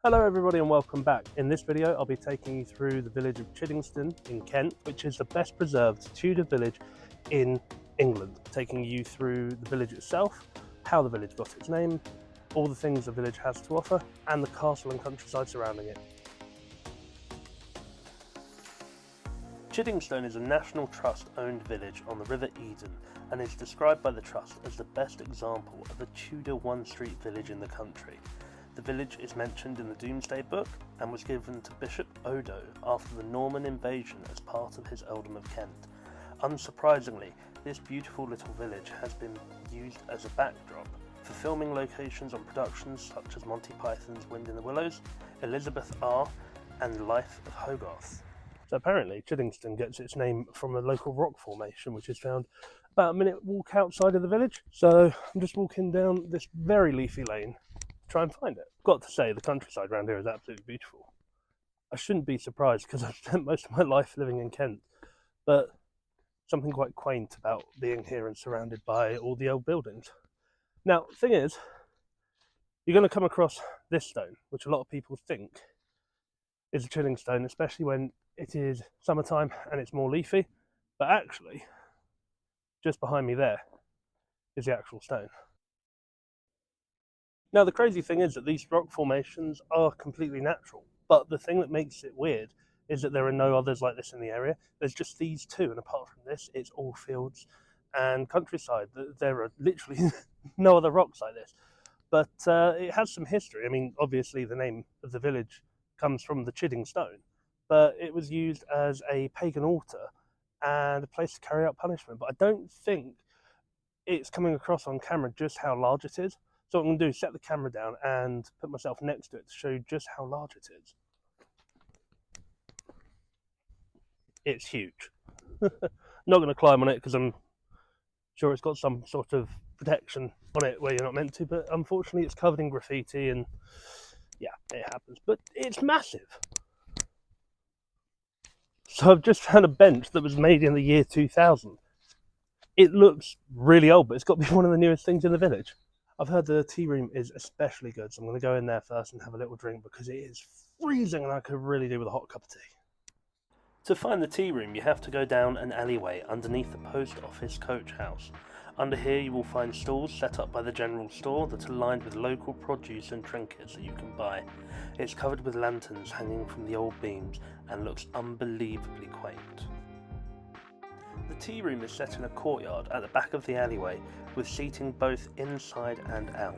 Hello everybody and welcome back. In this video I'll be taking you through the village of Chiddingstone in Kent, which is the best preserved Tudor village in England. Taking you through the village itself, how the village got its name, all the things the village has to offer, and the castle and countryside surrounding it. Chiddingstone is a National Trust owned village on the River Eden and is described by the Trust as the best example of a Tudor one-street village in the country. The village is mentioned in the Domesday Book and was given to Bishop Odo after the Norman invasion as part of his earldom of Kent. Unsurprisingly, this beautiful little village has been used as a backdrop for filming locations on productions such as Monty Python's Wind in the Willows, Elizabeth R, and Life of Hogarth. So apparently Chiddingstone gets its name from a local rock formation which is found about a minute walk outside of the village. So I'm just walking down this very leafy lane try and find it. Got to say, the countryside around here is absolutely beautiful. I shouldn't be surprised because I've spent most of my life living in Kent, but something quite quaint about being here and surrounded by all the old buildings. Now, the thing is, you're going to come across this stone, which a lot of people think is a Chiddingstone, especially when it is summertime and it's more leafy, but actually, just behind me there is the actual stone. Now, the crazy thing is that these rock formations are completely natural, but the thing that makes it weird is that there are no others like this in the area. There's just these two, and apart from this, it's all fields and countryside. There are literally no other rocks like this. But it has some history. I mean, obviously the name of the village comes from the Chiddingstone, but it was used as a pagan altar and a place to carry out punishment. But I don't think it's coming across on camera just how large it is. So what I'm going to do is set the camera down and put myself next to it to show you just how large it is. It's huge. Not going to climb on it because I'm sure it's got some sort of protection on it where you're not meant to, but unfortunately it's covered in graffiti and yeah, it happens. But it's massive. So I've just found a bench that was made in the year 2000. It looks really old, but it's got to be one of the newest things in the village. I've heard the tea room is especially good, so I'm going to go in there first and have a little drink because it is freezing and I could really do with a hot cup of tea. To find the tea room, you have to go down an alleyway underneath the post office coach house. Under here you will find stalls set up by the general store that are lined with local produce and trinkets that you can buy. It's covered with lanterns hanging from the old beams and looks unbelievably quaint. The tea room is set in a courtyard at the back of the alleyway with seating both inside and out.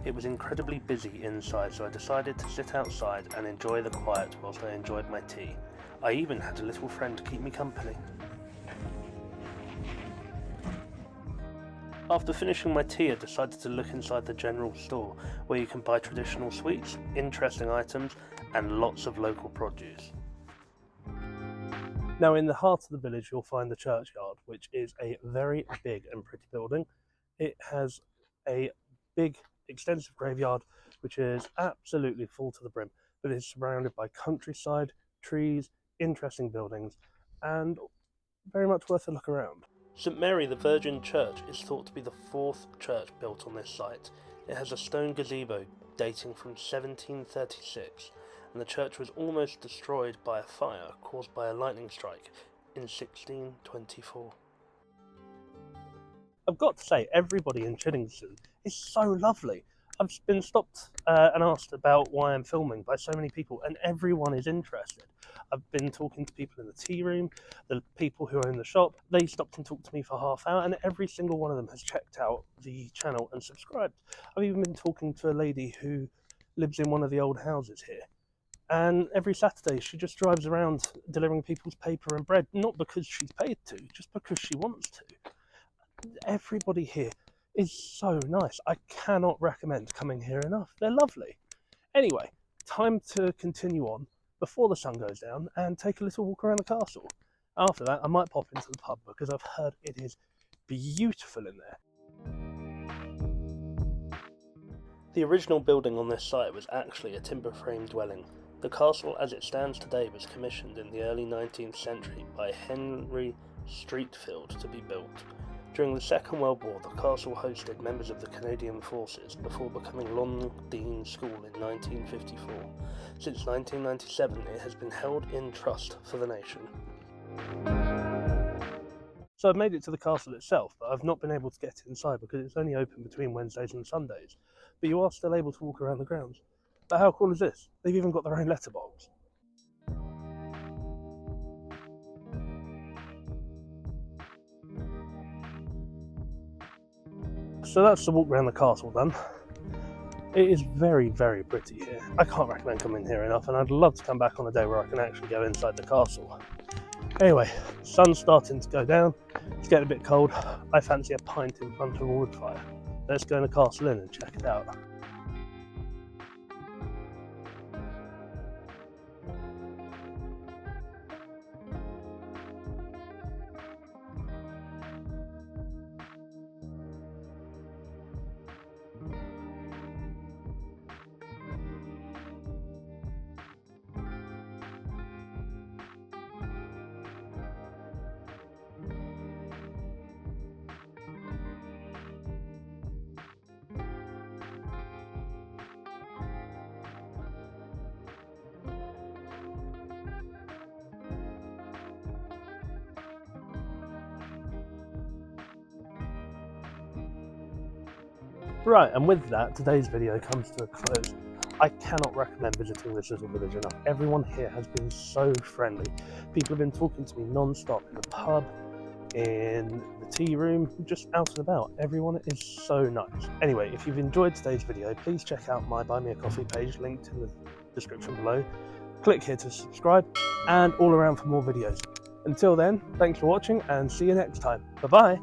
It was incredibly busy inside, so I decided to sit outside and enjoy the quiet whilst I enjoyed my tea. I even had a little friend to keep me company. After finishing my tea, I decided to look inside the general store where you can buy traditional sweets, interesting items and lots of local produce. Now, in the heart of the village, you'll find the churchyard, which is a very big and pretty building. It has a big, extensive graveyard, which is absolutely full to the brim, but it's surrounded by countryside, trees, interesting buildings, and very much worth a look around. St Mary the Virgin Church is thought to be the fourth church built on this site. It has a stone gazebo dating from 1736. And the church was almost destroyed by a fire caused by a lightning strike in 1624. I've got to say, everybody in Chiddingstone is so lovely. I've been stopped and asked about why I'm filming by so many people, and everyone is interested. I've been talking to people in the tea room, the people who own the shop. They stopped and talked to me for half an hour, and every single one of them has checked out the channel and subscribed. I've even been talking to a lady who lives in one of the old houses here. And every Saturday she just drives around delivering people's paper and bread, not because she's paid to, just because she wants to. Everybody here is so nice. I cannot recommend coming here enough. They're lovely. Anyway, time to continue on before the sun goes down and take a little walk around the castle. After that, I might pop into the pub because I've heard it is beautiful in there. The original building on this site was actually a timber frame dwelling. The castle as it stands today was commissioned in the early 19th century by Henry Streatfeild to be built. During the Second World War, the castle hosted members of the Canadian Forces before becoming Longdean School in 1954. Since 1997, it has been held in trust for the nation. So I've made it to the castle itself, but I've not been able to get inside because it's only open between Wednesdays and Sundays. But you are still able to walk around the grounds. But how cool is this? They've even got their own letterbox. So that's the walk around the castle done. It is very, very pretty here. I can't recommend coming here enough, and I'd love to come back on a day where I can actually go inside the castle. Anyway, the sun's starting to go down. It's getting a bit cold. I fancy a pint in front of a wood fire. Let's go in the Castle Inn and check it out. Right, and with that, today's video comes to a close. I cannot recommend visiting this little village enough. Everyone here has been so friendly. People have been talking to me non-stop in the pub, in the tea room, just out and about. Everyone is so nice. Anyway, if you've enjoyed today's video, please check out my Buy Me a Coffee page, linked in the description below. Click here to subscribe, and all around for more videos. Until then, thanks for watching, and see you next time. Bye-bye!